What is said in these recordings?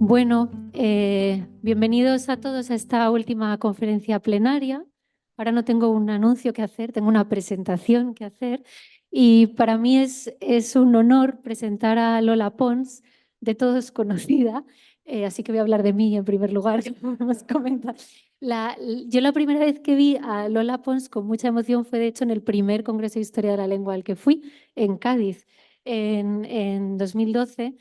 Bueno, bienvenidos a todos a esta última conferencia plenaria. Ahora no tengo un anuncio que hacer, tengo una presentación que hacer. Y para mí es un honor presentar a Lola Pons, de todos conocida. Así que voy a hablar de mí en primer lugar, como hemos comentado. Yo la primera vez que vi a Lola Pons con mucha emoción fue, de hecho, en el primer Congreso de Historia de la Lengua al que fui, en Cádiz, en 2012.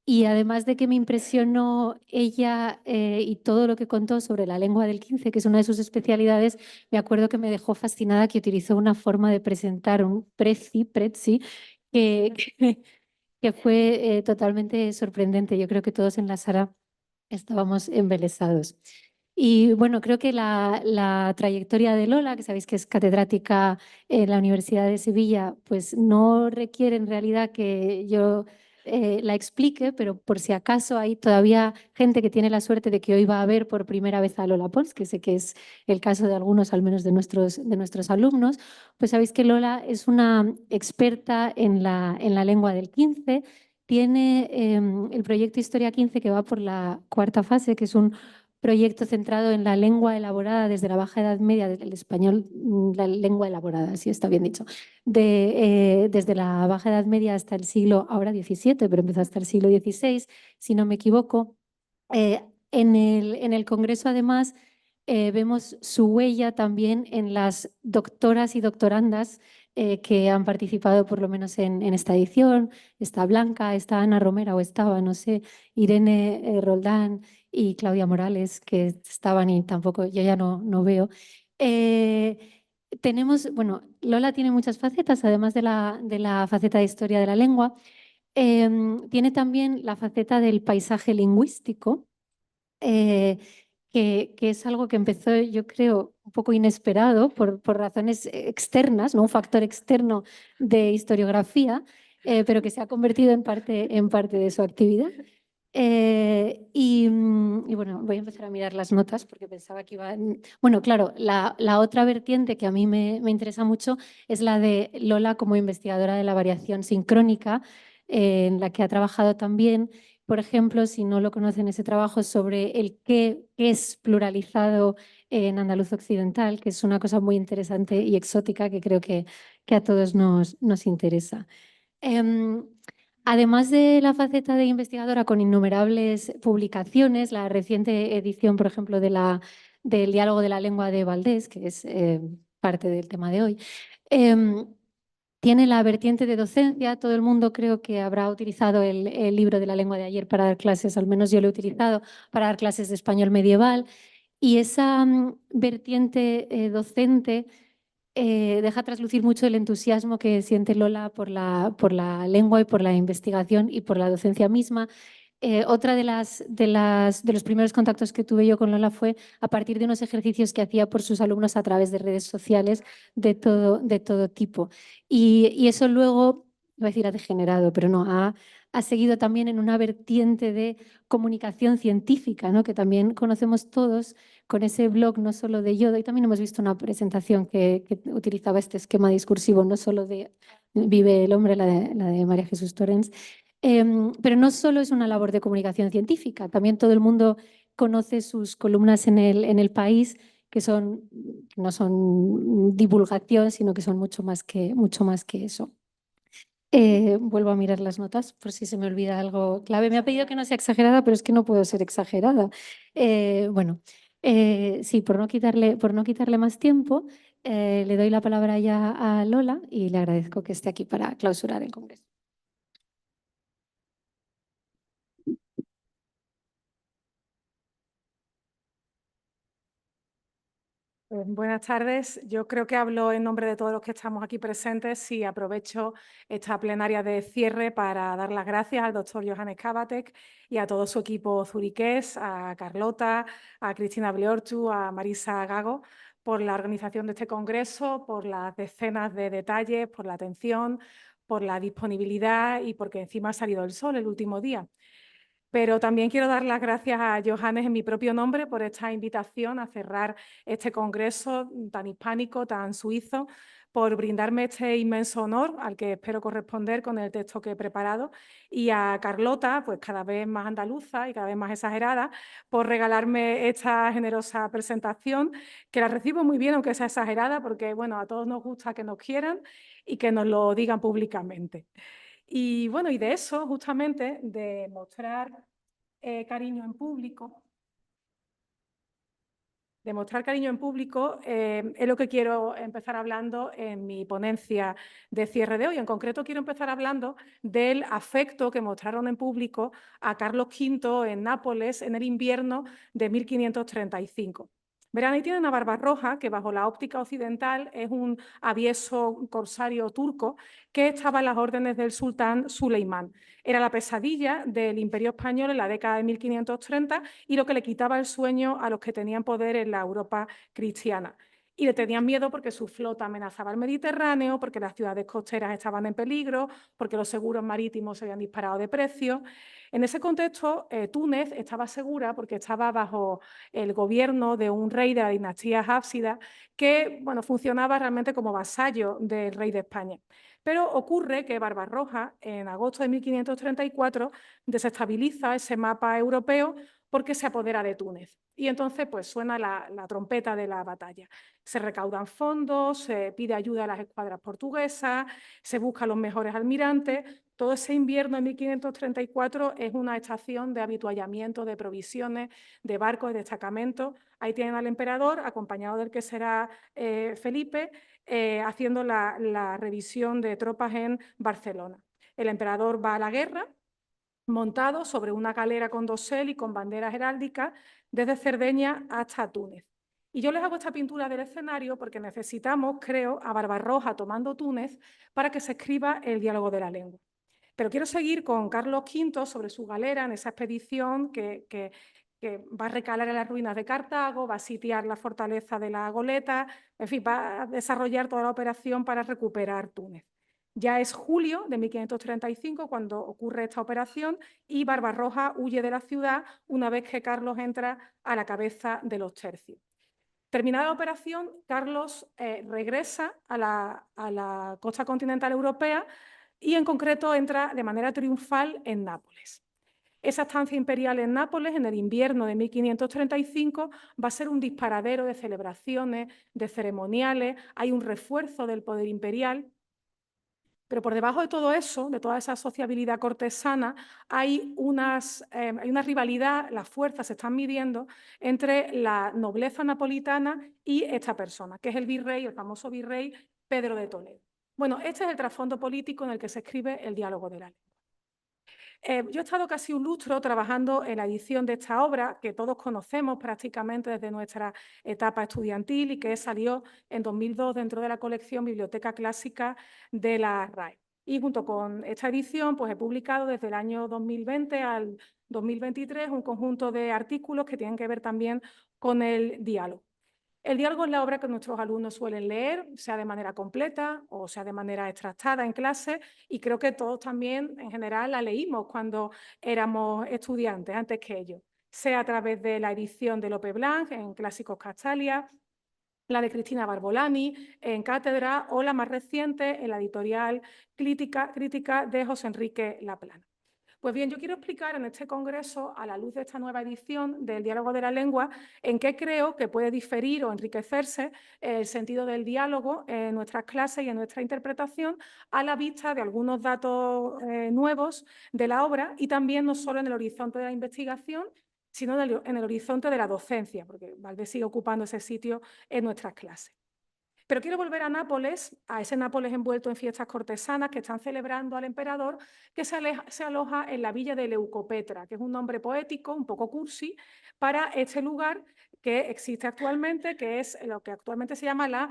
Y además de que me impresionó ella y todo lo que contó sobre la lengua del 15, que es una de sus especialidades, me acuerdo que me dejó fascinada que utilizó una forma de presentar un prezi, que, que, que fue totalmente sorprendente. Yo creo que todos en la sala estábamos embelesados. Y bueno, creo que la trayectoria de Lola, que sabéis que es catedrática en la Universidad de Sevilla, pues no requiere en realidad que yo la explique, pero por si acaso hay todavía gente que tiene la suerte de que hoy va a ver por primera vez a Lola Pons, que sé que es el caso de algunos, al menos de nuestros alumnos, pues sabéis que Lola es una experta en la lengua del 15. Tiene el proyecto Historia 15, que va por la cuarta fase, que es un proyecto centrado en la lengua elaborada desde la Baja Edad Media, del español, la lengua elaborada, si está bien dicho, desde la Baja Edad Media hasta el siglo, ahora 17, pero empezó hasta el siglo XVI, si no me equivoco. En el Congreso, además, vemos su huella también en las doctoras y doctorandas que han participado, por lo menos en esta edición. Está Blanca, está Ana Romera, o estaba, no sé, Irene Roldán y Claudia Morales, que estaban y tampoco, yo ya no veo. Tenemos, bueno, Lola tiene muchas facetas, además de la faceta de historia de la lengua. Tiene también la faceta del paisaje lingüístico, eh, que es algo que empezó, yo creo, un poco inesperado por razones externas, ¿no? Un factor externo de historiografía, pero que se ha convertido en parte de su actividad. Y bueno, voy a empezar a mirar las notas porque pensaba que iba. Bueno, claro, la otra vertiente que a mí me interesa mucho es la de Lola como investigadora de la variación sincrónica, en la que ha trabajado también. Por ejemplo, si no lo conocen, ese trabajo sobre el qué es pluralizado en andaluz occidental, que es una cosa muy interesante y exótica que creo que a todos nos interesa. Em, Además de la faceta de investigadora con innumerables publicaciones, la reciente edición, por ejemplo, del Diálogo de la Lengua de Valdés, que es parte del tema de hoy, em, tiene la vertiente de docencia. Todo el mundo creo que habrá utilizado el libro de la lengua de ayer para dar clases, al menos yo lo he utilizado para dar clases de español medieval. Y esa vertiente docente deja traslucir mucho el entusiasmo que siente Lola por la lengua y por la investigación y por la docencia misma. Otra de los primeros contactos que tuve yo con Lola fue a partir de unos ejercicios que hacía por sus alumnos a través de redes sociales de todo tipo. Y eso luego, iba a decir, ha degenerado, pero no, ha seguido también en una vertiente de comunicación científica, ¿no? Que también conocemos todos con ese blog, no solo de Yodo. Y también hemos visto una presentación que utilizaba este esquema discursivo, no solo de Vive el hombre, la de María Jesús Torrens. Pero no solo es una labor de comunicación científica, también todo el mundo conoce sus columnas en el País, que no son divulgación, sino que son mucho más que eso. Vuelvo a mirar las notas por si se me olvida algo clave. Me ha pedido que no sea exagerada, pero es que no puedo ser exagerada. Bueno, sí, por no quitarle más tiempo, le doy la palabra ya a Lola y le agradezco que esté aquí para clausurar el congreso. Buenas tardes. Yo creo que hablo en nombre de todos los que estamos aquí presentes y aprovecho esta plenaria de cierre para dar las gracias al doctor Johannes Kabatek y a todo su equipo zuriqués, a Carlota, a Cristina Bliortu, a Marisa Gago, por la organización de este congreso, por las decenas de detalles, por la atención, por la disponibilidad y porque encima ha salido el sol el último día. Pero también quiero dar las gracias a Johannes en mi propio nombre por esta invitación a cerrar este congreso tan hispánico, tan suizo, por brindarme este inmenso honor al que espero corresponder con el texto que he preparado, y a Carlota, pues cada vez más andaluza y cada vez más exagerada, por regalarme esta generosa presentación, que la recibo muy bien, aunque sea exagerada, porque bueno, a todos nos gusta que nos quieran y que nos lo digan públicamente. Y bueno, y de eso, justamente, de mostrar cariño en público, demostrar cariño en público es lo que quiero empezar hablando en mi ponencia de cierre de hoy. En concreto, quiero empezar hablando del afecto que mostraron en público a Carlos V en Nápoles en el invierno de 1535. Verán, ahí tienen a Barbarroja, que bajo la óptica occidental es un avieso corsario turco que estaba a las órdenes del sultán Suleimán. Era la pesadilla del Imperio Español en la década de 1530 y lo que le quitaba el sueño a los que tenían poder en la Europa cristiana. Y le tenían miedo porque su flota amenazaba el Mediterráneo, porque las ciudades costeras estaban en peligro, porque los seguros marítimos se habían disparado de precio. En ese contexto, Túnez estaba segura porque estaba bajo el gobierno de un rey de la dinastía Hafsida que bueno, funcionaba realmente como vasallo del rey de España. Pero ocurre que Barbarroja, en agosto de 1534, desestabiliza ese mapa europeo porque se apodera de Túnez. Y entonces pues, suena la trompeta de la batalla. Se recaudan fondos, se pide ayuda a las escuadras portuguesas, se buscan los mejores almirantes. Todo ese invierno de 1534 es una estación de habituallamiento de provisiones, de barcos, de destacamentos. Ahí tienen al emperador, acompañado del que será Felipe, haciendo la revisión de tropas en Barcelona. El emperador va a la guerra montado sobre una galera con dosel y con banderas heráldicas desde Cerdeña hasta Túnez. Y yo les hago esta pintura del escenario porque necesitamos, creo, a Barbarroja tomando Túnez para que se escriba el diálogo de la lengua. Pero quiero seguir con Carlos V sobre su galera en esa expedición que va a recalar en las ruinas de Cartago, va a sitiar la fortaleza de la Goleta, en fin, va a desarrollar toda la operación para recuperar Túnez. Ya es julio de 1535 cuando ocurre esta operación y Barbarroja huye de la ciudad una vez que Carlos entra a la cabeza de los tercios. Terminada la operación, Carlos regresa a la costa continental europea y en concreto entra de manera triunfal en Nápoles. Esa estancia imperial en Nápoles, en el invierno de 1535, va a ser un disparadero de celebraciones, de ceremoniales, hay un refuerzo del poder imperial. Pero por debajo de todo eso, de toda esa sociabilidad cortesana, hay una rivalidad, las fuerzas se están midiendo entre la nobleza napolitana y esta persona, que es el virrey, el famoso virrey Pedro de Toledo. Bueno, este es el trasfondo político en el que se escribe el diálogo de la lengua. Yo he estado casi un lustro trabajando en la edición de esta obra, que todos conocemos prácticamente desde nuestra etapa estudiantil y que salió en 2002 dentro de la colección Biblioteca Clásica de la RAE. Y junto con esta edición, pues he publicado desde el año 2020 al 2023 un conjunto de artículos que tienen que ver también con el diálogo. El diálogo es la obra que nuestros alumnos suelen leer, sea de manera completa o sea de manera extractada en clase, y creo que todos también en general la leímos cuando éramos estudiantes, antes que ellos, sea a través de la edición de Lope Blanc en Clásicos Castalia, la de Cristina Barbolani en Cátedra o la más reciente en la editorial Crítica de José Enrique Laplana. Pues bien, yo quiero explicar en este congreso, a la luz de esta nueva edición del Diálogo de la Lengua, en qué creo que puede diferir o enriquecerse el sentido del diálogo en nuestras clases y en nuestra interpretación a la vista de algunos datos nuevos de la obra y también no solo en el horizonte de la investigación, sino en el horizonte de la docencia, porque Valdés sigue ocupando ese sitio en nuestras clases. Pero quiero volver a Nápoles, a ese Nápoles envuelto en fiestas cortesanas que están celebrando al emperador, que se aloja en la villa de Leucopetra, que es un nombre poético, un poco cursi, para este lugar que existe actualmente, que es lo que actualmente se llama la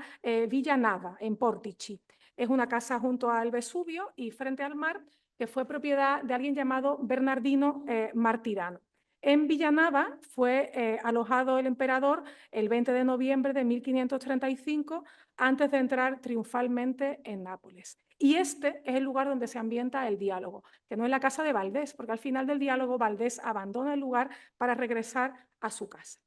Villa Nava, en Portici. Es una casa junto al Vesubio y frente al mar, que fue propiedad de alguien llamado Bernardino Martirano. En Villanava fue alojado el emperador el 20 de noviembre de 1535, antes de entrar triunfalmente en Nápoles. Y este es el lugar donde se ambienta el diálogo, que no es la casa de Valdés, porque al final del diálogo Valdés abandona el lugar para regresar a su casa.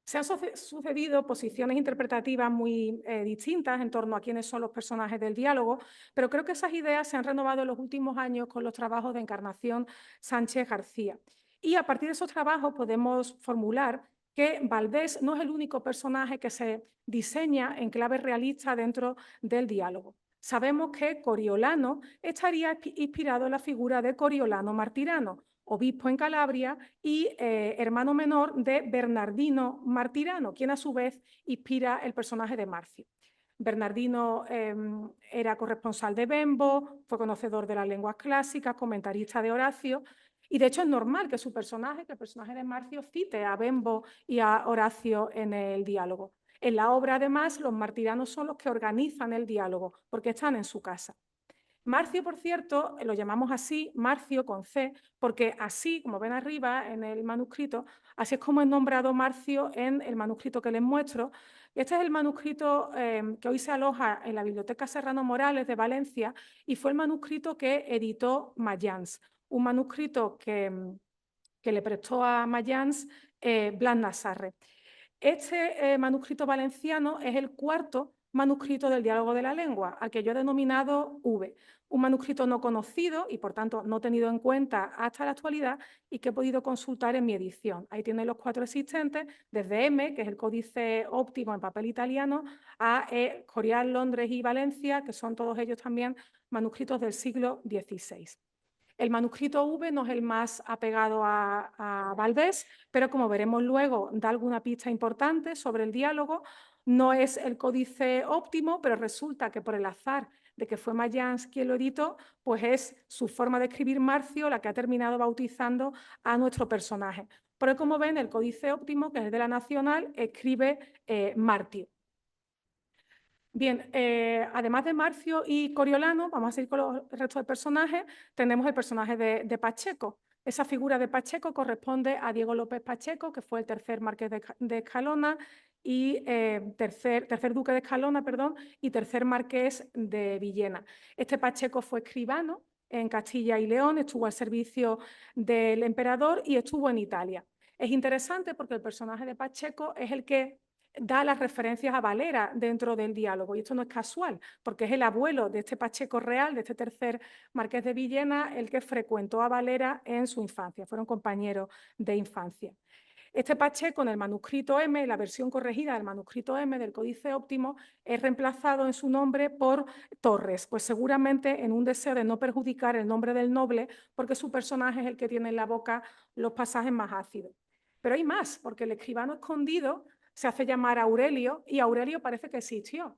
Se han sucedido posiciones interpretativas muy distintas en torno a quiénes son los personajes del diálogo, pero creo que esas ideas se han renovado en los últimos años con los trabajos de Encarnación Sánchez García. Y a partir de esos trabajos podemos formular que Valdés no es el único personaje que se diseña en clave realista dentro del diálogo. Sabemos que Coriolano estaría inspirado en la figura de Coriolano Martirano, obispo en Calabria y hermano menor de Bernardino Martirano, quien a su vez inspira el personaje de Marcio. Bernardino era corresponsal de Bembo, fue conocedor de las lenguas clásicas, comentarista de Horacio, y de hecho es normal que el personaje de Marcio, cite a Bembo y a Horacio en el diálogo. En la obra, además, los martiranos son los que organizan el diálogo, porque están en su casa. Marcio, por cierto, lo llamamos así, Marcio con C, porque así, como ven arriba en el manuscrito, así es como es nombrado Marcio en el manuscrito que les muestro. Este es el manuscrito que hoy se aloja en la Biblioteca Serrano Morales de Valencia y fue el manuscrito que editó Mayans, un manuscrito que le prestó a Mayans Blas Nazarre. Este manuscrito valenciano es el cuarto manuscrito del diálogo de la lengua, al que yo he denominado V, un manuscrito no conocido y por tanto no tenido en cuenta hasta la actualidad y que he podido consultar en mi edición. Ahí tienen los 4 existentes, desde M, que es el códice óptimo en papel italiano, a Escorial, Londres y Valencia, que son todos ellos también manuscritos del siglo XVI. El manuscrito V no es el más apegado a Valdés, pero como veremos luego, da alguna pista importante sobre el diálogo. No es el códice óptimo, pero resulta que por el azar de que fue Mayans quien lo editó, pues es su forma de escribir Marcio la que ha terminado bautizando a nuestro personaje. Pero como ven, el códice óptimo, que es de la Nacional, escribe Martio. Bien, además de Marcio y Coriolano, vamos a seguir con los restos de personajes, tenemos el personaje de Pacheco. Esa figura de Pacheco corresponde a Diego López Pacheco, que fue el tercer marqués de Escalona y tercer duque de Escalona, perdón, y tercer marqués de Villena. Este Pacheco fue escribano en Castilla y León, estuvo al servicio del emperador y estuvo en Italia. Es interesante porque el personaje de Pacheco es el que da las referencias a Valera dentro del diálogo. Y esto no es casual, porque es el abuelo de este Pacheco Real, de este tercer marqués de Villena, el que frecuentó a Valera en su infancia. Fueron compañeros de infancia. Este Pacheco, en el manuscrito M, la versión corregida del manuscrito M del Códice Óptimo, es reemplazado en su nombre por Torres, pues seguramente en un deseo de no perjudicar el nombre del noble, porque su personaje es el que tiene en la boca los pasajes más ácidos. Pero hay más, porque el escribano escondido se hace llamar Aurelio y Aurelio parece que existió.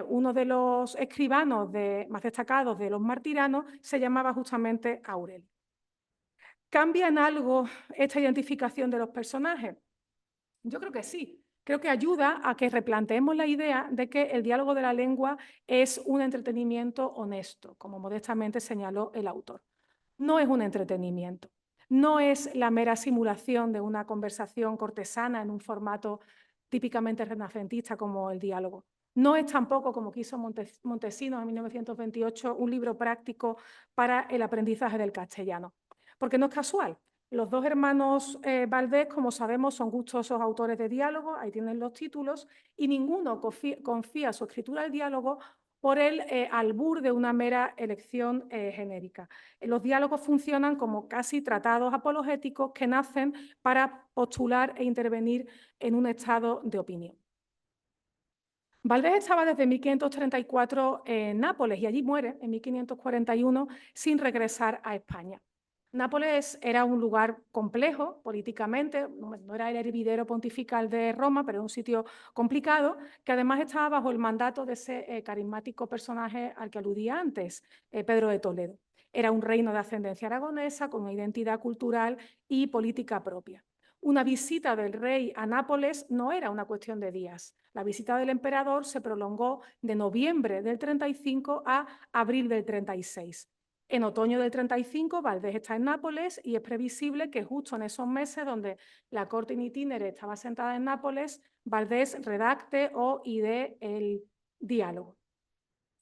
Uno de los escribanos más destacados de los martiranos se llamaba justamente Aurelio. ¿Cambia en algo esta identificación de los personajes? Yo creo que sí. Creo que ayuda a que replanteemos la idea de que el diálogo de la lengua es un entretenimiento honesto, como modestamente señaló el autor. No es un entretenimiento. No es la mera simulación de una conversación cortesana en un formato típicamente renacentista como el diálogo. No es tampoco, como quiso Montesinos en 1928, un libro práctico para el aprendizaje del castellano. Porque no es casual. Los dos hermanos Valdés, como sabemos, son gustosos autores de diálogo, ahí tienen los títulos, y ninguno confía su escritura al diálogo por el albur de una mera elección genérica. Los diálogos funcionan como casi tratados apologéticos que nacen para postular e intervenir en un estado de opinión. Valdés estaba desde 1534 en Nápoles y allí muere en 1541 sin regresar a España. Nápoles era un lugar complejo políticamente, no era el hervidero pontifical de Roma, pero era un sitio complicado, que además estaba bajo el mandato de ese carismático personaje al que aludía antes, Pedro de Toledo. Era un reino de ascendencia aragonesa con una identidad cultural y política propia. Una visita del rey a Nápoles no era una cuestión de días. La visita del emperador se prolongó de noviembre del 35 a abril del 36. En otoño del 35, Valdés está en Nápoles y es previsible que justo en esos meses donde la corte in itinere estaba sentada en Nápoles, Valdés redacte o idee el diálogo.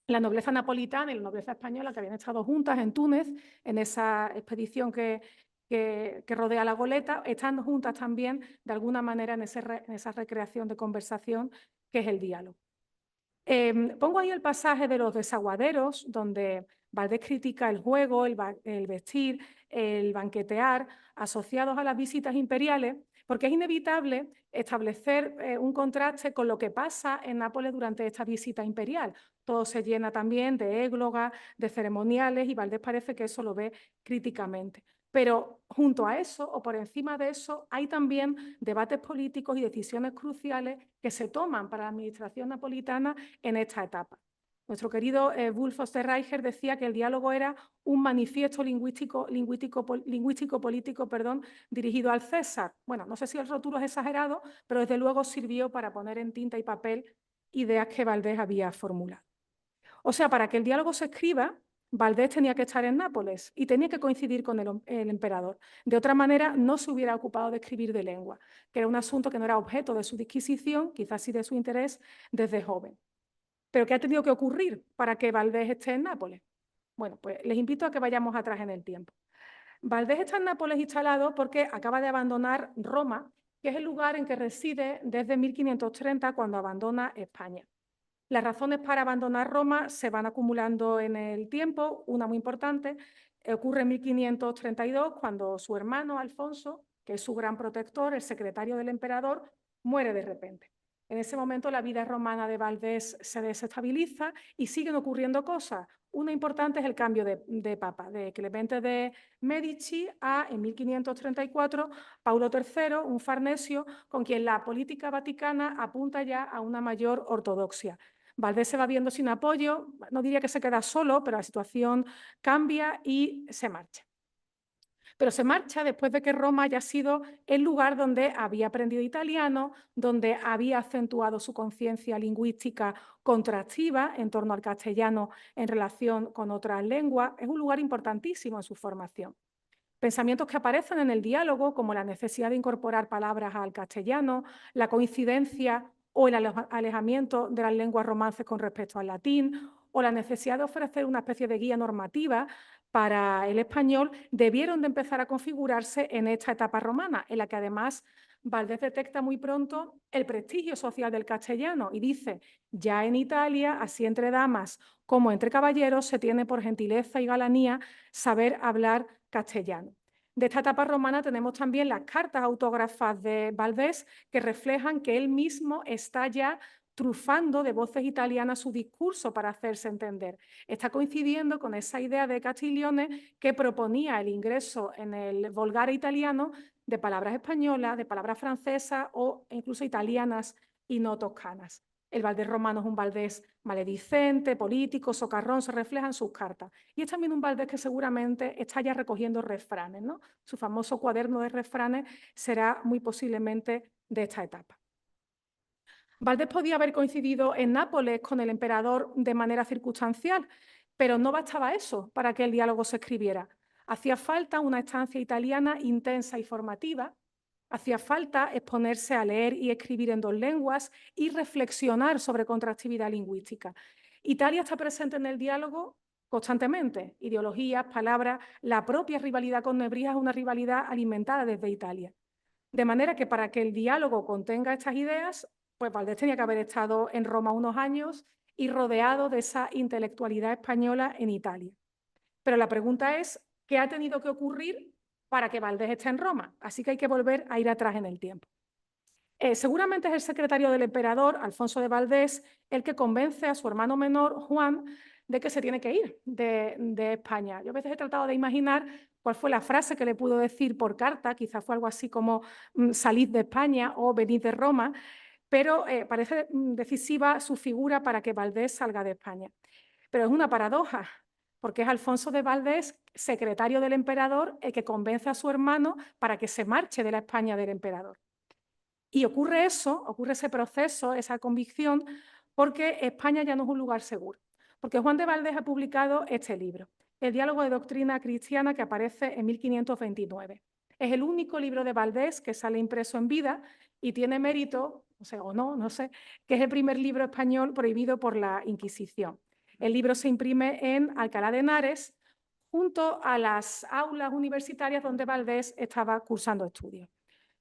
La nobleza napolitana y la nobleza española, que habían estado juntas en Túnez, en esa expedición que rodea la goleta, están juntas también, de alguna manera, en esa recreación de conversación que es el diálogo. Pongo ahí el pasaje de los desaguaderos, donde Valdés critica el juego, el vestir, el banquetear, asociados a las visitas imperiales, porque es inevitable establecer un contraste con lo que pasa en Nápoles durante esta visita imperial. Todo se llena también de églogas, de ceremoniales, y Valdés parece que eso lo ve críticamente. Pero junto a eso, o por encima de eso, hay también debates políticos y decisiones cruciales que se toman para la administración napolitana en esta etapa. Nuestro querido Wulf Osterreicher decía que el diálogo era un manifiesto lingüístico-político dirigido al César. Bueno, no sé si el rótulo es exagerado, pero desde luego sirvió para poner en tinta y papel ideas que Valdés había formulado. O sea, para que el diálogo se escriba, Valdés tenía que estar en Nápoles y tenía que coincidir con el emperador. De otra manera, no se hubiera ocupado de escribir de lengua, que era un asunto que no era objeto de su disquisición, quizás sí de su interés, desde joven. ¿Pero qué ha tenido que ocurrir para que Valdés esté en Nápoles? Bueno, pues les invito a que vayamos atrás en el tiempo. Valdés está en Nápoles instalado porque acaba de abandonar Roma, que es el lugar en que reside desde 1530, cuando abandona España. Las razones para abandonar Roma se van acumulando en el tiempo. Una muy importante ocurre en 1532, cuando su hermano Alfonso, que es su gran protector, el secretario del emperador, muere de repente. En ese momento la vida romana de Valdés se desestabiliza y siguen ocurriendo cosas. Una importante es el cambio de papa, de Clemente de Medici a, en 1534, Paulo III, un farnesio con quien la política vaticana apunta ya a una mayor ortodoxia. Valdés se va viendo sin apoyo, no diría que se queda solo, pero la situación cambia y se marcha. Pero se marcha después de que Roma haya sido el lugar donde había aprendido italiano, donde había acentuado su conciencia lingüística contrastiva en torno al castellano en relación con otras lenguas. Es un lugar importantísimo en su formación. Pensamientos que aparecen en el diálogo, como la necesidad de incorporar palabras al castellano, la coincidencia o el alejamiento de las lenguas romances con respecto al latín, o la necesidad de ofrecer una especie de guía normativa para el español, debieron de empezar a configurarse en esta etapa romana, en la que además Valdés detecta muy pronto el prestigio social del castellano y dice: ya en Italia, así entre damas como entre caballeros, se tiene por gentileza y galanía saber hablar castellano. De esta etapa romana tenemos también las cartas autógrafas de Valdés, que reflejan que él mismo está ya trufando de voces italianas su discurso para hacerse entender. Está coincidiendo con esa idea de Castiglione, que proponía el ingreso en el Volgare italiano de palabras españolas, de palabras francesas o incluso italianas y no toscanas. El Valdés romano es un Valdés maledicente, político, socarrón, se refleja en sus cartas. Y es también un Valdés que seguramente está ya recogiendo refranes, ¿no? Su famoso cuaderno de refranes será muy posiblemente de esta etapa. Valdés podía haber coincidido en Nápoles con el emperador de manera circunstancial, pero no bastaba eso para que el diálogo se escribiera. Hacía falta una estancia italiana intensa y formativa, hacía falta exponerse a leer y escribir en dos lenguas y reflexionar sobre contractividad lingüística. Italia está presente en el diálogo constantemente. Ideologías, palabras, la propia rivalidad con Nebrija es una rivalidad alimentada desde Italia. De manera que para que el diálogo contenga estas ideas, pues Valdés tenía que haber estado en Roma unos años y rodeado de esa intelectualidad española en Italia. Pero la pregunta es, ¿qué ha tenido que ocurrir para que Valdés esté en Roma? Así que hay que volver a ir atrás en el tiempo. Seguramente es el secretario del emperador, Alfonso de Valdés, el que convence a su hermano menor, Juan, de que se tiene que ir de España. Yo a veces he tratado de imaginar cuál fue la frase que le pudo decir por carta, quizás fue algo así como salid de España o venid de Roma, pero parece decisiva su figura para que Valdés salga de España. Pero es una paradoja, porque es Alfonso de Valdés, secretario del emperador, el que convence a su hermano para que se marche de la España del emperador. Y ocurre eso, ocurre ese proceso, esa convicción, porque España ya no es un lugar seguro. Porque Juan de Valdés ha publicado este libro, el diálogo de doctrina cristiana, que aparece en 1529. Es el único libro de Valdés que sale impreso en vida y tiene mérito, no sé, que es el primer libro español prohibido por la Inquisición. El libro se imprime en Alcalá de Henares, junto a las aulas universitarias donde Valdés estaba cursando estudios.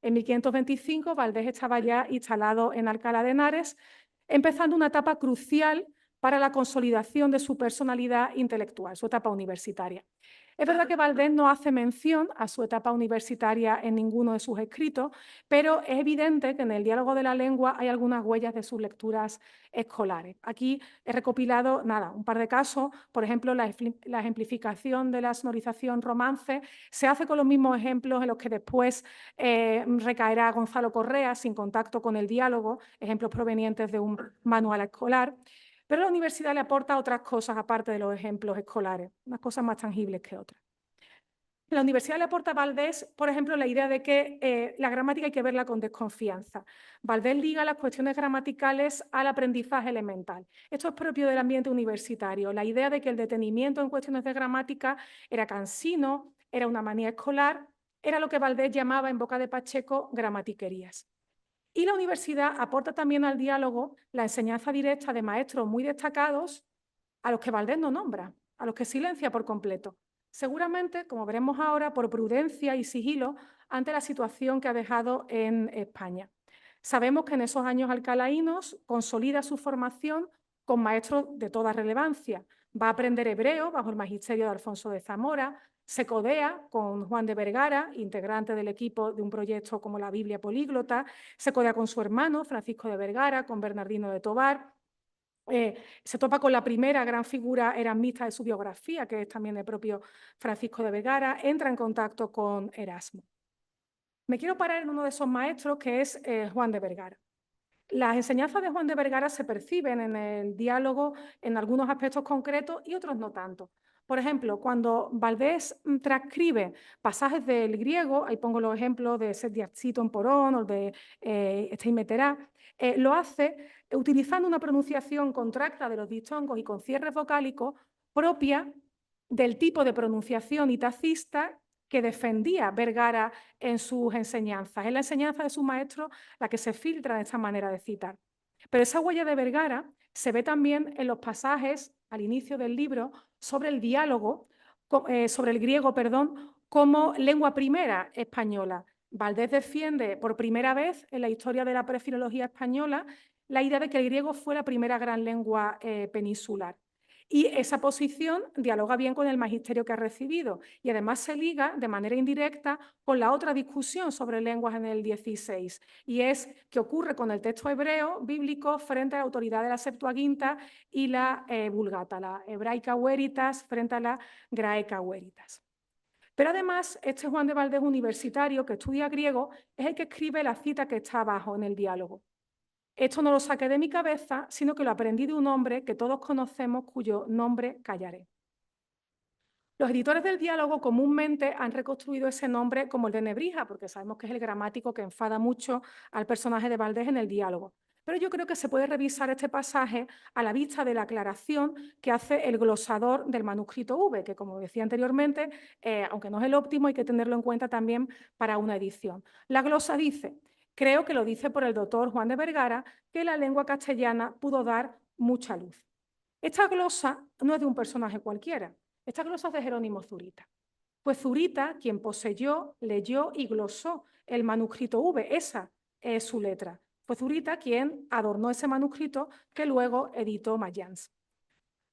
En 1525, Valdés estaba ya instalado en Alcalá de Henares, empezando una etapa crucial para la consolidación de su personalidad intelectual, su etapa universitaria. Es verdad que Valdés no hace mención a su etapa universitaria en ninguno de sus escritos, pero es evidente que en el diálogo de la lengua hay algunas huellas de sus lecturas escolares. Aquí he recopilado un par de casos. Por ejemplo, la ejemplificación de la sonorización romance se hace con los mismos ejemplos en los que después recaerá Gonzalo Correa, sin contacto con el diálogo, ejemplos provenientes de un manual escolar. Pero la universidad le aporta otras cosas aparte de los ejemplos escolares, unas cosas más tangibles que otras. La universidad le aporta a Valdés, por ejemplo, la idea de que la gramática hay que verla con desconfianza. Valdés liga las cuestiones gramaticales al aprendizaje elemental. Esto es propio del ambiente universitario. La idea de que el detenimiento en cuestiones de gramática era cansino, era una manía escolar, era lo que Valdés llamaba en boca de Pacheco gramatiquerías. Y la universidad aporta también al diálogo la enseñanza directa de maestros muy destacados a los que Valdés no nombra, a los que silencia por completo. Seguramente, como veremos ahora, por prudencia y sigilo ante la situación que ha dejado en España. Sabemos que en esos años alcalaínos consolida su formación con maestros de toda relevancia. Va a aprender hebreo bajo el magisterio de Alfonso de Zamora, se codea con Juan de Vergara, integrante del equipo de un proyecto como la Biblia Políglota, se codea con su hermano Francisco de Vergara, con Bernardino de Tobar, se topa con la primera gran figura erasmista de su biografía, que es también el propio Francisco de Vergara, entra en contacto con Erasmo. Me quiero parar en uno de esos maestros, que es Juan de Vergara. Las enseñanzas de Juan de Vergara se perciben en el diálogo en algunos aspectos concretos y otros no tanto. Por ejemplo, cuando Valdés transcribe pasajes del griego, ahí pongo los ejemplos de Sediaciton Porón o de Steinmeterá, lo hace utilizando una pronunciación contracta de los diptongos y con cierres vocálicos propia del tipo de pronunciación itacista que defendía Vergara en sus enseñanzas. Es la enseñanza de su maestro la que se filtra de esta manera de citar. Pero esa huella de Vergara se ve también en los pasajes al inicio del libro sobre el diálogo, sobre el griego, como lengua primera española. Valdés defiende por primera vez en la historia de la prefilología española la idea de que el griego fue la primera gran lengua peninsular. Y esa posición dialoga bien con el magisterio que ha recibido y además se liga de manera indirecta con la otra discusión sobre lenguas en el 16, y es qué ocurre con el texto hebreo bíblico frente a la autoridad de la Septuaginta y la Vulgata, la hebraica veritas frente a la graeca veritas. Pero además, este Juan de Valdés universitario que estudia griego es el que escribe la cita que está abajo en el diálogo. Esto no lo saqué de mi cabeza, sino que lo aprendí de un hombre que todos conocemos, cuyo nombre callaré. Los editores del diálogo comúnmente han reconstruido ese nombre como el de Nebrija, porque sabemos que es el gramático que enfada mucho al personaje de Valdés en el diálogo. Pero yo creo que se puede revisar este pasaje a la vista de la aclaración que hace el glosador del manuscrito V, que, como decía anteriormente, aunque no es el óptimo, hay que tenerlo en cuenta también para una edición. La glosa dice: creo que lo dice por el doctor Juan de Vergara, que la lengua castellana pudo dar mucha luz. Esta glosa no es de un personaje cualquiera. Esta glosa es de Jerónimo Zurita. Fue Zurita quien poseyó, leyó y glosó el manuscrito V. Esa es su letra. Fue Zurita quien adornó ese manuscrito que luego editó Mayans.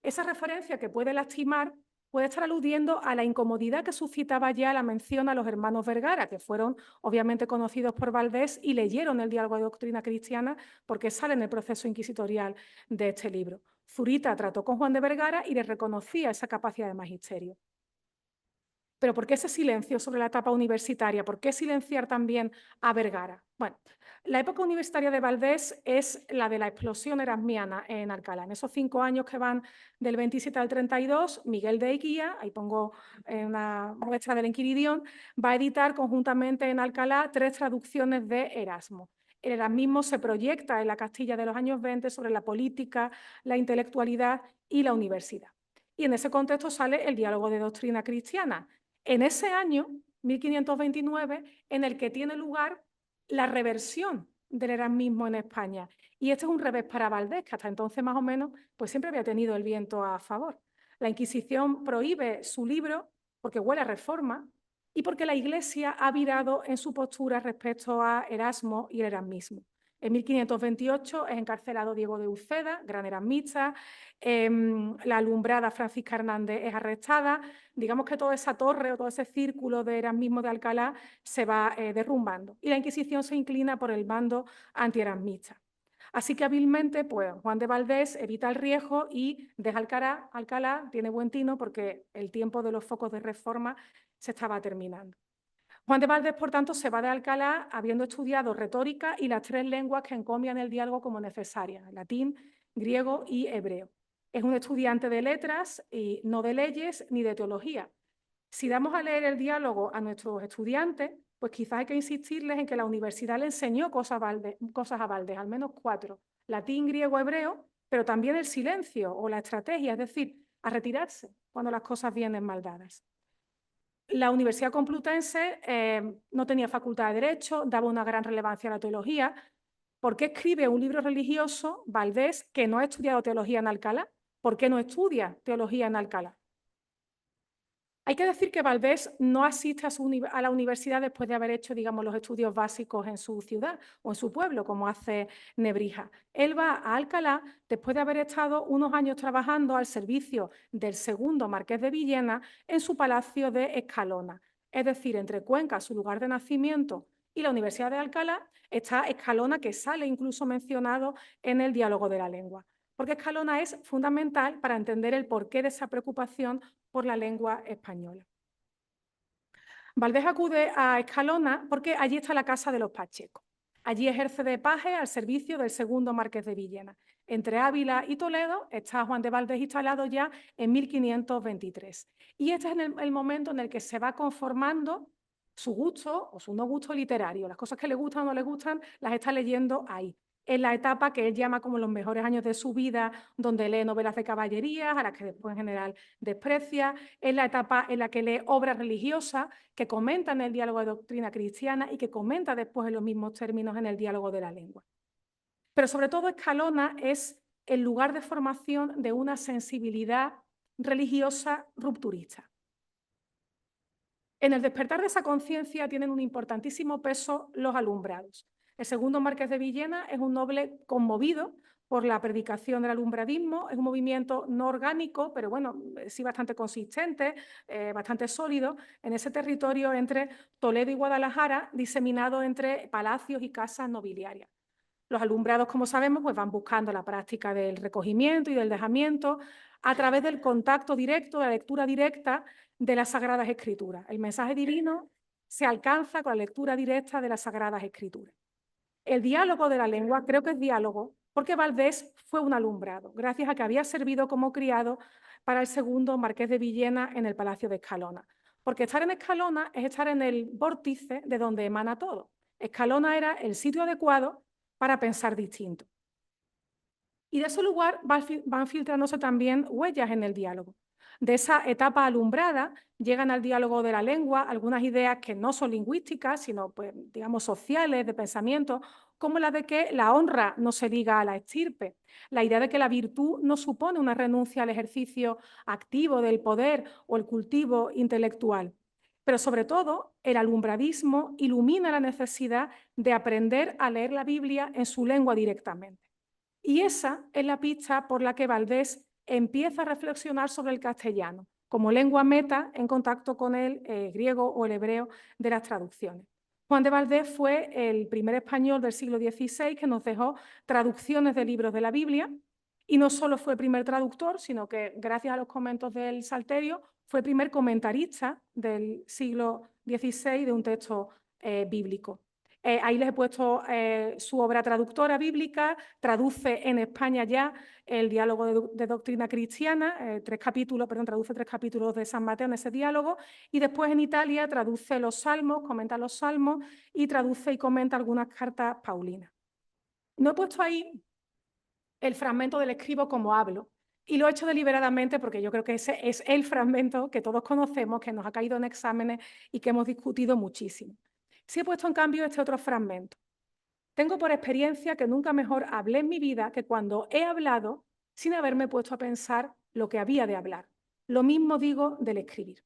Esa referencia, que puede lastimar, puede estar aludiendo a la incomodidad que suscitaba ya la mención a los hermanos Vergara, que fueron obviamente conocidos por Valdés y leyeron el diálogo de doctrina cristiana porque sale en el proceso inquisitorial de este libro. Zurita trató con Juan de Vergara y le reconocía esa capacidad de magisterio. Pero ¿por qué ese silencio sobre la etapa universitaria? ¿Por qué silenciar también a Vergara? Bueno, la época universitaria de Valdés es la de la explosión erasmiana en Alcalá. En esos 5 años que van del 27 al 32, Miguel de Eguía, ahí pongo una muestra del Enquiridión, va a editar conjuntamente en Alcalá 3 traducciones de Erasmo. El erasmismo se proyecta en la Castilla de los años 20 sobre la política, la intelectualidad y la universidad. y en ese contexto sale el diálogo de doctrina cristiana. En ese año, 1529, en el que tiene lugar la reversión del erasmismo en España. Y este es un revés para Valdés, que hasta entonces más o menos pues siempre había tenido el viento a favor. La Inquisición prohíbe su libro porque huele a reforma y porque la Iglesia ha virado en su postura respecto a Erasmo y el erasmismo. En 1528 es encarcelado Diego de Uceda, gran erasmista, la alumbrada Francisca Hernández es arrestada. Digamos que toda esa torre o todo ese círculo de erasmismo de Alcalá se va derrumbando y la Inquisición se inclina por el bando antierasmista. Así que hábilmente, pues, Juan de Valdés evita el riesgo y deja Alcalá, tiene buen tino porque el tiempo de los focos de reforma se estaba terminando. Juan de Valdés, por tanto, se va de Alcalá habiendo estudiado retórica y las 3 lenguas que encomian el diálogo como necesarias, latín, griego y hebreo. Es un estudiante de letras y no de leyes ni de teología. Si damos a leer el diálogo a nuestros estudiantes, pues quizás hay que insistirles en que la universidad le enseñó cosas a Valdés, al menos 4, latín, griego, hebreo, pero también el silencio o la estrategia, es decir, a retirarse cuando las cosas vienen mal dadas. La Universidad Complutense no tenía facultad de Derecho, daba una gran relevancia a la teología. ¿Por qué escribe un libro religioso, Valdés, que no ha estudiado teología en Alcalá? ¿Por qué no estudia teología en Alcalá? Hay que decir que Valdés no asiste a la universidad después de haber hecho, digamos, los estudios básicos en su ciudad o en su pueblo, como hace Nebrija. Él va a Alcalá después de haber estado unos años trabajando al servicio del segundo marqués de Villena en su palacio de Escalona. Es decir, entre Cuenca, su lugar de nacimiento, y la Universidad de Alcalá está Escalona, que sale incluso mencionado en el diálogo de la lengua. Porque Escalona es fundamental para entender el porqué de esa preocupación por la lengua española. Valdés acude a Escalona porque allí está la casa de los Pacheco. Allí ejerce de paje al servicio del segundo marqués de Villena. Entre Ávila y Toledo está Juan de Valdés instalado ya en 1523. Y este es el momento en el que se va conformando su gusto o su no gusto literario. Las cosas que le gustan o no le gustan las está leyendo ahí. En la etapa que él llama como los mejores años de su vida, donde lee novelas de caballerías, a las que después en general desprecia. Es la etapa en la que lee obras religiosas que comenta en el diálogo de doctrina cristiana y que comenta después en los mismos términos en el diálogo de la lengua. Pero sobre todo Escalona es el lugar de formación de una sensibilidad religiosa rupturista. En el despertar de esa conciencia tienen un importantísimo peso los alumbrados. El segundo marqués de Villena es un noble conmovido por la predicación del alumbradismo, es un movimiento no orgánico, pero bueno, sí bastante consistente, bastante sólido, en ese territorio entre Toledo y Guadalajara, diseminado entre palacios y casas nobiliarias. Los alumbrados, como sabemos, pues van buscando la práctica del recogimiento y del dejamiento a través del contacto directo, de la lectura directa de las Sagradas Escrituras. El mensaje divino se alcanza con la lectura directa de las Sagradas Escrituras. El diálogo de la lengua, creo que es diálogo, porque Valdés fue un alumbrado, gracias a que había servido como criado para el segundo marqués de Villena en el Palacio de Escalona. Porque estar en Escalona es estar en el vórtice de donde emana todo. Escalona era el sitio adecuado para pensar distinto. Y de ese lugar van filtrándose también huellas en el diálogo. De esa etapa alumbrada llegan al diálogo de la lengua algunas ideas que no son lingüísticas, sino, pues, digamos, sociales, de pensamiento, como la de que la honra no se liga a la estirpe, la idea de que la virtud no supone una renuncia al ejercicio activo del poder o el cultivo intelectual. Pero sobre todo, el alumbradismo ilumina la necesidad de aprender a leer la Biblia en su lengua directamente. Y esa es la pista por la que Valdés empieza a reflexionar sobre el castellano, como lengua meta en contacto con el griego o el hebreo de las traducciones. Juan de Valdés fue el primer español del siglo XVI que nos dejó traducciones de libros de la Biblia, y no solo fue el primer traductor, sino que gracias a los comentos del Salterio fue el primer comentarista del siglo XVI de un texto bíblico. Ahí les he puesto su obra traductora bíblica, traduce en España ya el diálogo de doctrina cristiana, traduce 3 capítulos de San Mateo en ese diálogo, y después en Italia traduce los salmos, comenta los salmos y traduce y comenta algunas cartas paulinas. No he puesto ahí el fragmento del escribo como hablo, Y lo he hecho deliberadamente porque yo creo que ese es el fragmento que todos conocemos, que nos ha caído en exámenes y que hemos discutido muchísimo. Sí he puesto en cambio este otro fragmento. Tengo por experiencia que nunca mejor hablé en mi vida que cuando he hablado sin haberme puesto a pensar lo que había de hablar. Lo mismo digo del escribir.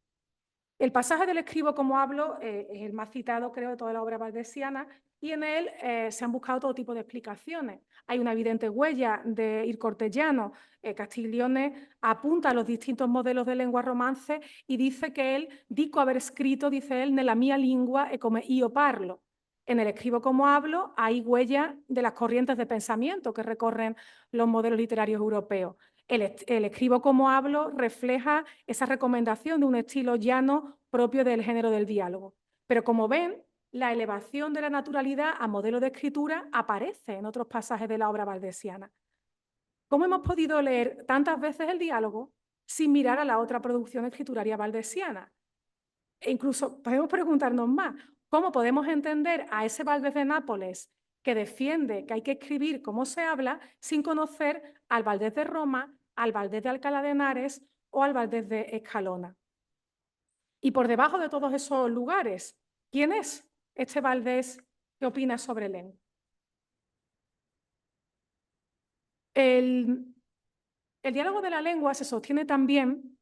El pasaje del escribo como hablo es el más citado, creo, de toda la obra valdesiana, y en él se han buscado todo tipo de explicaciones. Hay una evidente huella de ir cortellano. Castiglione apunta a los distintos modelos de lengua romance y dice que él, dico haber escrito, dice él, nella mia lingua e come io parlo. En el escribo como hablo hay huella de las corrientes de pensamiento que recorren los modelos literarios europeos. El escribo como hablo refleja esa recomendación de un estilo llano propio del género del diálogo. Pero como ven, la elevación de la naturalidad a modelo de escritura aparece en otros pasajes de la obra valdesiana. ¿Cómo hemos podido leer tantas veces el diálogo sin mirar a la otra producción escrituraria valdesiana? E incluso podemos preguntarnos más, ¿cómo podemos entender a ese Valdés de Nápoles que defiende que hay que escribir cómo se habla sin conocer al Valdés de Roma, al Valdés de Alcalá de Henares o al Valdés de Escalona? Y por debajo de todos esos lugares, ¿quién es este Valdés que opina sobre lengua? El diálogo de la lengua se sostiene también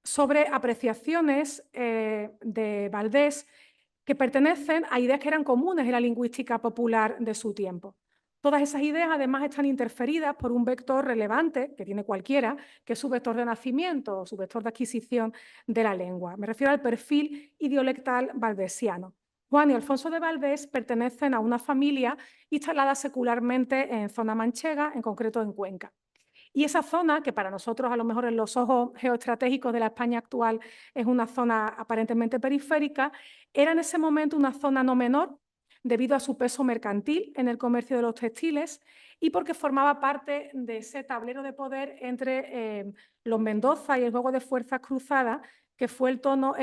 sobre apreciaciones de Valdés que pertenecen a ideas que eran comunes en la lingüística popular de su tiempo. Todas esas ideas además están interferidas por un vector relevante que tiene cualquiera, que es su vector de nacimiento o su vector de adquisición de la lengua. Me refiero al perfil idiolectal valdesiano. Juan y Alfonso de Valdés pertenecen a una familia instalada secularmente en zona manchega, en concreto en Cuenca. Y esa zona, que para nosotros a lo mejor en los ojos geoestratégicos de la España actual es una zona aparentemente periférica, era en ese momento una zona no menor debido a su peso mercantil en el comercio de los textiles y porque formaba parte de ese tablero de poder entre los Mendoza y el juego de fuerzas cruzadas que fue el trono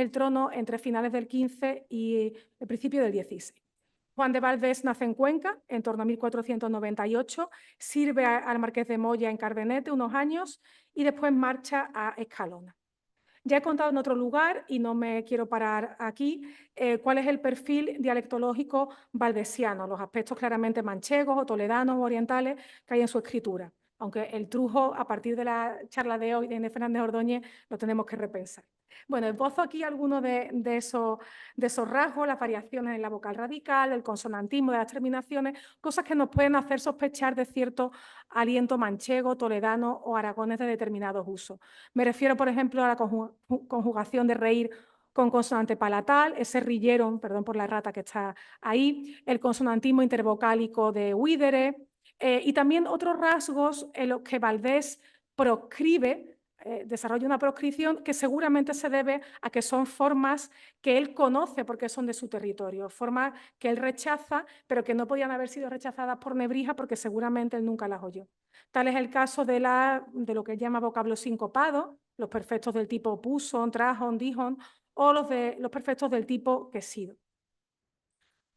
entre finales del XV y el principio del XVI. Juan de Valdés nace en Cuenca en torno a 1498, sirve al marqués de Moya en Cardenete unos años y después marcha a Escalona. Ya he contado en otro lugar, y no me quiero parar aquí, cuál es el perfil dialectológico valdesiano, los aspectos claramente manchegos o toledanos o orientales que hay en su escritura. Aunque el trujo, a partir de la charla de hoy de Inés Fernández Ordóñez, lo tenemos que repensar. Bueno, esbozo aquí algunos de esos rasgos, las variaciones en la vocal radical, el consonantismo de las terminaciones, cosas que nos pueden hacer sospechar de cierto aliento manchego, toledano o aragones de determinados usos. Me refiero, por ejemplo, a la conjugación de reír con consonante palatal, ese rilleron, perdón por la rata que está ahí, el consonantismo intervocálico de Huidere, y también otros rasgos en los que Valdés proscribe, desarrolla una proscripción que seguramente se debe a que son formas que él conoce porque son de su territorio, formas que él rechaza, pero que no podían haber sido rechazadas por Nebrija porque seguramente él nunca las oyó. Tal es el caso de lo que él llama vocablo sincopado, los perfectos del tipo puson, trajon, dijon, o los perfectos del tipo que sido.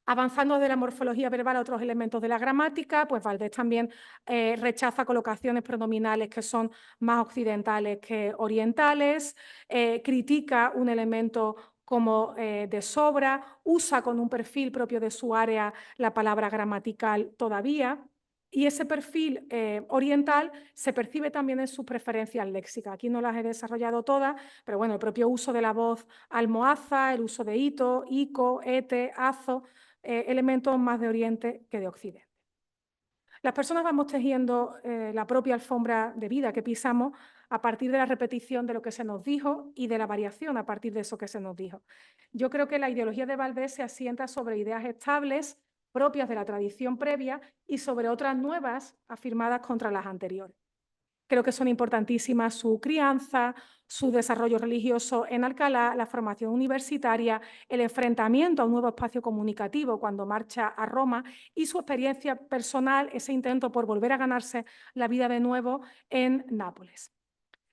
Avanzando de la morfología verbal a otros elementos de la gramática, pues Valdés también rechaza colocaciones pronominales que son más occidentales que orientales, critica un elemento como de sobra, usa con un perfil propio de su área la palabra gramatical todavía, y ese perfil oriental se percibe también en sus preferencias léxicas. Aquí no las he desarrollado todas, pero bueno, el propio uso de la voz almohaza, el uso de ito, ico, ete, azo, elementos más de Oriente que de Occidente. Las personas vamos tejiendo la propia alfombra de vida que pisamos a partir de la repetición de lo que se nos dijo y de la variación a partir de eso que se nos dijo. Yo creo que la ideología de Valdés se asienta sobre ideas estables propias de la tradición previa y sobre otras nuevas afirmadas contra las anteriores. Creo que son importantísimas su crianza, su desarrollo religioso en Alcalá, la formación universitaria, el enfrentamiento a un nuevo espacio comunicativo cuando marcha a Roma y su experiencia personal, ese intento por volver a ganarse la vida de nuevo en Nápoles.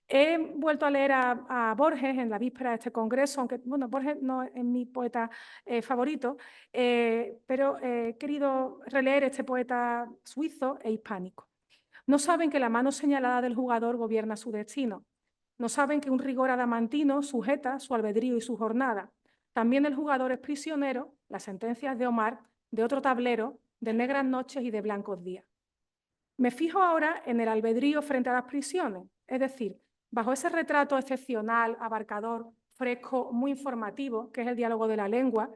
He vuelto a leer a Borges en la víspera de este congreso, aunque bueno, Borges no es mi poeta favorito, pero he querido releer este poeta suizo e hispánico. No saben que la mano señalada del jugador gobierna su destino. No saben que un rigor adamantino sujeta su albedrío y su jornada. También el jugador es prisionero, las sentencias de Omar, de otro tablero, de negras noches y de blancos días. Me fijo ahora en el albedrío frente a las prisiones, es decir, bajo ese retrato excepcional, abarcador, fresco, muy informativo, que es el diálogo de la lengua,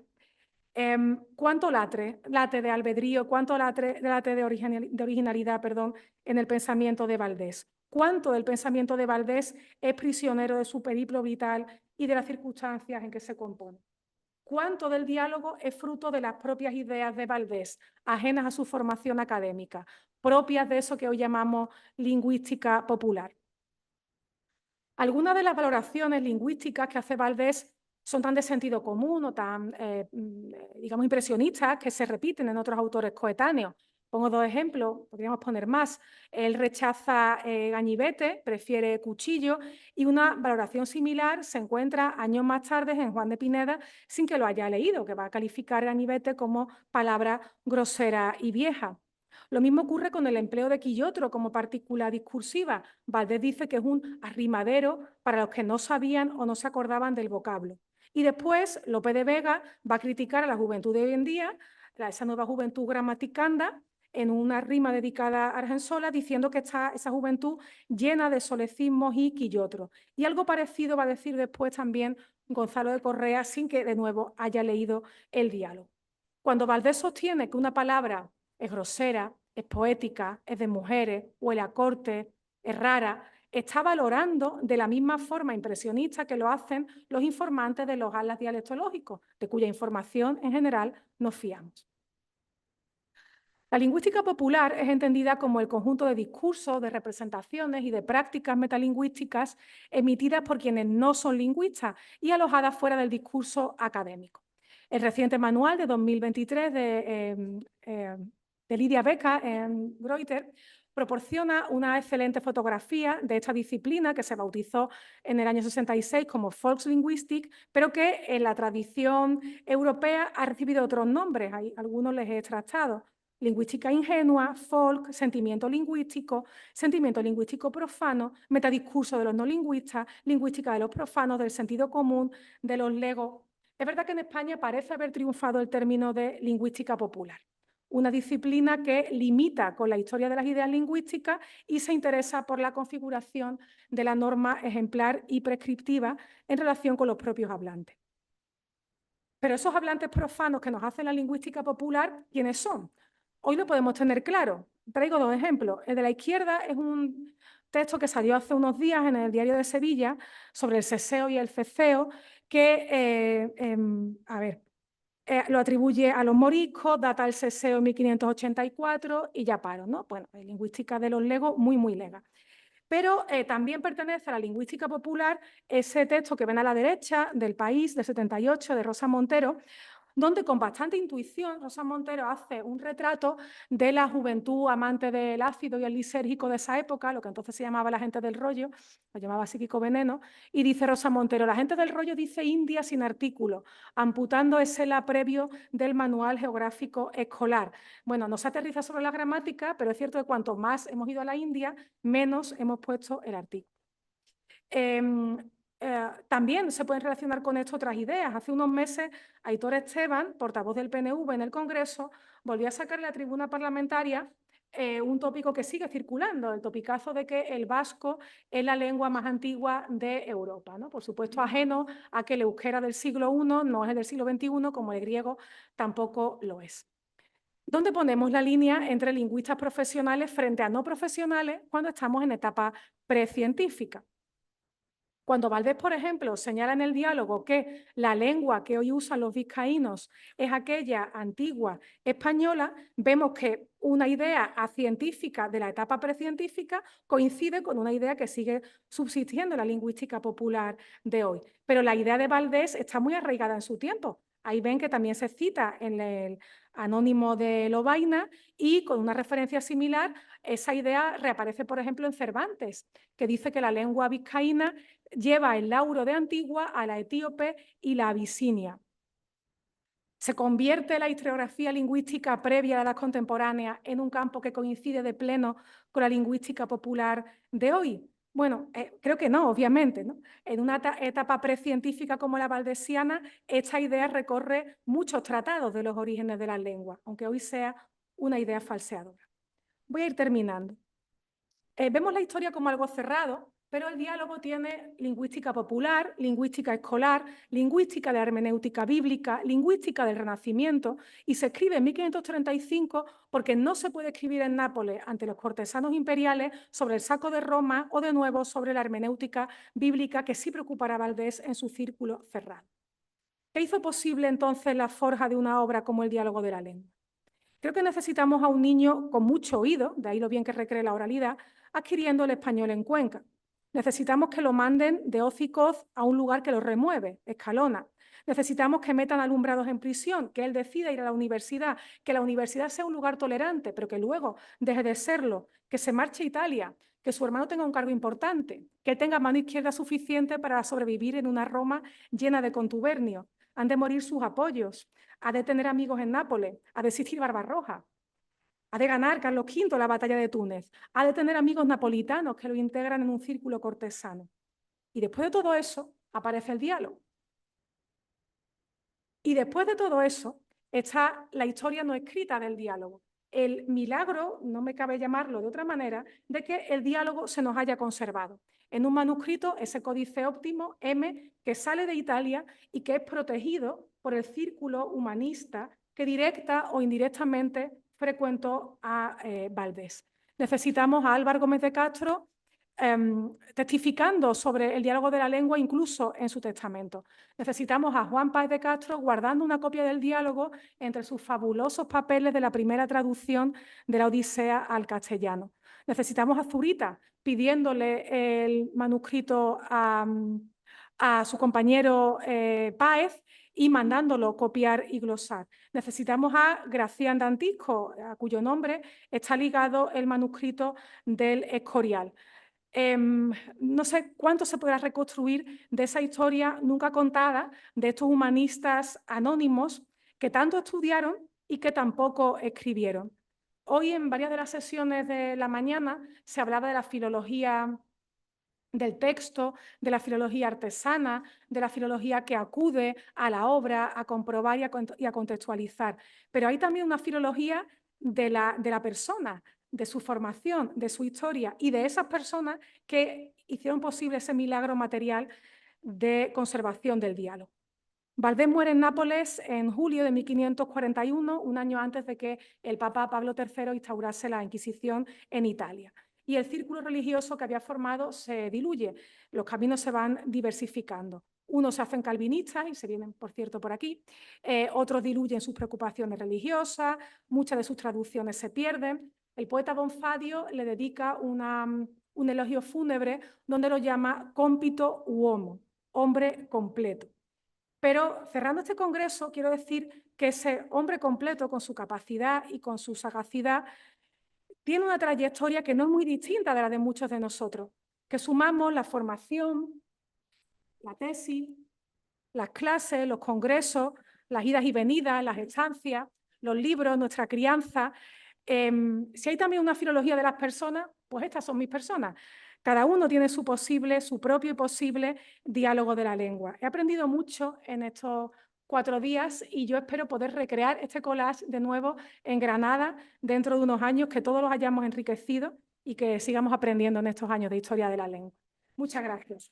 ¿cuánto late de albedrío, cuánto late de originalidad, perdón, en el pensamiento de Valdés? ¿Cuánto del pensamiento de Valdés es prisionero de su periplo vital y de las circunstancias en que se compone? ¿Cuánto del diálogo es fruto de las propias ideas de Valdés, ajenas a su formación académica, propias de eso que hoy llamamos lingüística popular? Algunas de las valoraciones lingüísticas que hace Valdés son tan de sentido común o tan, digamos, impresionistas que se repiten en otros autores coetáneos. Pongo dos ejemplos, podríamos poner más. Él rechaza gañivete, prefiere cuchillo, y una valoración similar se encuentra años más tarde en Juan de Pineda sin que lo haya leído, que va a calificar gañivete como palabra grosera y vieja. Lo mismo ocurre con el empleo de quillotro como partícula discursiva. Valdés dice que es un arrimadero para los que no sabían o no se acordaban del vocablo. Y después Lope de Vega va a criticar a la juventud de hoy en día, a esa nueva juventud gramaticanda, en una rima dedicada a Argensola, diciendo que está esa juventud llena de solecismos y quillotros. Y algo parecido va a decir después también Gonzalo de Correa, sin que de nuevo haya leído el diálogo. Cuando Valdés sostiene que una palabra es grosera, es poética, es de mujeres, huele a corte, es rara, está valorando de la misma forma impresionista que lo hacen los informantes de los atlas dialectológicos, de cuya información en general nos fiamos. La lingüística popular es entendida como el conjunto de discursos, de representaciones y de prácticas metalingüísticas emitidas por quienes no son lingüistas y alojadas fuera del discurso académico. El reciente manual de 2023 de Lidia Beca en Greuter proporciona una excelente fotografía de esta disciplina que se bautizó en el año 66 como Volkslinguistik, pero que en la tradición europea ha recibido otros nombres, algunos les he extractado. Lingüística ingenua, folk, sentimiento lingüístico profano, metadiscurso de los no lingüistas, lingüística de los profanos, del sentido común, de los legos. Es verdad que en España parece haber triunfado el término de lingüística popular, una disciplina que limita con la historia de las ideas lingüísticas y se interesa por la configuración de la norma ejemplar y prescriptiva en relación con los propios hablantes. Pero esos hablantes profanos que nos hacen la lingüística popular, ¿quiénes son? Hoy lo podemos tener claro. Traigo dos ejemplos. El de la izquierda es un texto que salió hace unos días en el Diario de Sevilla sobre el seseo y el ceceo, que, lo atribuye a los moriscos, data el seseo en 1584 y ya paro, ¿no? Bueno, lingüística de los legos, muy, muy lega. Pero también pertenece a la lingüística popular ese texto que ven a la derecha del País, del 78, de Rosa Montero, donde con bastante intuición Rosa Montero hace un retrato de la juventud amante del ácido y el lisérgico de esa época, lo que entonces se llamaba la gente del rollo, lo llamaba psíquico veneno, y dice Rosa Montero, la gente del rollo dice India sin artículo, amputando ese la previo del manual geográfico escolar. Bueno, no se aterriza sobre la gramática, pero es cierto que cuanto más hemos ido a la India, menos hemos puesto el artículo. También se pueden relacionar con esto otras ideas. Hace unos meses, Aitor Esteban, portavoz del PNV en el Congreso, volvió a sacar en la tribuna parlamentaria un tópico que sigue circulando, el topicazo de que el vasco es la lengua más antigua de Europa, ¿no? Por supuesto, ajeno a que el euskera del siglo I no es el del siglo XXI, como el griego tampoco lo es. ¿Dónde ponemos la línea entre lingüistas profesionales frente a no profesionales cuando estamos en etapa precientífica? Cuando Valdés, por ejemplo, señala en el diálogo que la lengua que hoy usan los vizcaínos es aquella antigua española, vemos que una idea científica de la etapa precientífica coincide con una idea que sigue subsistiendo en la lingüística popular de hoy. Pero la idea de Valdés está muy arraigada en su tiempo. Ahí ven que también se cita en el Anónimo de Lovaina y con una referencia similar, esa idea reaparece, por ejemplo, en Cervantes, que dice que la lengua vizcaína lleva el lauro de Antigua a la etíope y la abisinia. ¿Se convierte la historiografía lingüística previa a la edad contemporánea en un campo que coincide de pleno con la lingüística popular de hoy? Bueno, creo que no, obviamente, ¿no? En una etapa precientífica como la valdesiana, esta idea recorre muchos tratados de los orígenes de la lengua, aunque hoy sea una idea falseadora. Voy a ir terminando. Vemos la historia como algo cerrado, pero el diálogo tiene lingüística popular, lingüística escolar, lingüística de hermenéutica bíblica, lingüística del Renacimiento, y se escribe en 1535 porque no se puede escribir en Nápoles ante los cortesanos imperiales sobre el saco de Roma o de nuevo sobre la hermenéutica bíblica que sí preocupará a Valdés en su círculo cerrado. ¿Qué hizo posible entonces la forja de una obra como el diálogo de la lengua? Creo que necesitamos a un niño con mucho oído, de ahí lo bien que recree la oralidad, adquiriendo el español en Cuenca. Necesitamos que lo manden de hoz y coz a un lugar que lo remueve, Escalona. Necesitamos que metan alumbrados en prisión, que él decida ir a la universidad, que la universidad sea un lugar tolerante, pero que luego deje de serlo, que se marche a Italia, que su hermano tenga un cargo importante, que tenga mano izquierda suficiente para sobrevivir en una Roma llena de contubernio. Han de morir sus apoyos, ha de tener amigos en Nápoles, ha de existir Barbarroja, ha de ganar Carlos V la batalla de Túnez, ha de tener amigos napolitanos que lo integran en un círculo cortesano. Y después de todo eso, aparece el diálogo. Y después de todo eso, está la historia no escrita del diálogo. El milagro, no me cabe llamarlo de otra manera, de que el diálogo se nos haya conservado. En un manuscrito, ese códice óptimo, M, que sale de Italia y que es protegido por el círculo humanista que directa o indirectamente frecuentó a Valdés. Necesitamos a Álvaro Gómez de Castro testificando sobre el diálogo de la lengua incluso en su testamento. Necesitamos a Juan Páez de Castro guardando una copia del diálogo entre sus fabulosos papeles de la primera traducción de la Odisea al castellano. Necesitamos a Zurita pidiéndole el manuscrito a su compañero Páez y mandándolo copiar y glosar. Necesitamos a Gracián de Antisco, a cuyo nombre está ligado el manuscrito del Escorial. No sé cuánto se podrá reconstruir de esa historia nunca contada de estos humanistas anónimos que tanto estudiaron y que tampoco escribieron. Hoy en varias de las sesiones de la mañana se hablaba de la filología del texto, de la filología artesana, de la filología que acude a la obra, a comprobar y a contextualizar. Pero hay también una filología de la persona, de su formación, de su historia y de esas personas que hicieron posible ese milagro material de conservación del diálogo. Valdés muere en Nápoles en julio de 1541, un año antes de que el Papa Pablo III instaurase la Inquisición en Italia. Y el círculo religioso que había formado se diluye, los caminos se van diversificando. Unos se hacen calvinistas y se vienen, por cierto, por aquí, otros diluyen sus preocupaciones religiosas, muchas de sus traducciones se pierden. El poeta Bonfadio le dedica un elogio fúnebre donde lo llama compito uomo, hombre completo. Pero cerrando este congreso, quiero decir que ese hombre completo, con su capacidad y con su sagacidad, tiene una trayectoria que no es muy distinta de la de muchos de nosotros, que sumamos la formación, la tesis, las clases, los congresos, las idas y venidas, las estancias, los libros, nuestra crianza. Si hay también una filología de las personas, pues estas son mis personas. Cada uno tiene su propio y posible diálogo de la lengua. He aprendido mucho en estos 4 días y yo espero poder recrear este collage de nuevo en Granada dentro de unos años, que todos los hayamos enriquecido y que sigamos aprendiendo en estos años de historia de la lengua. Muchas gracias.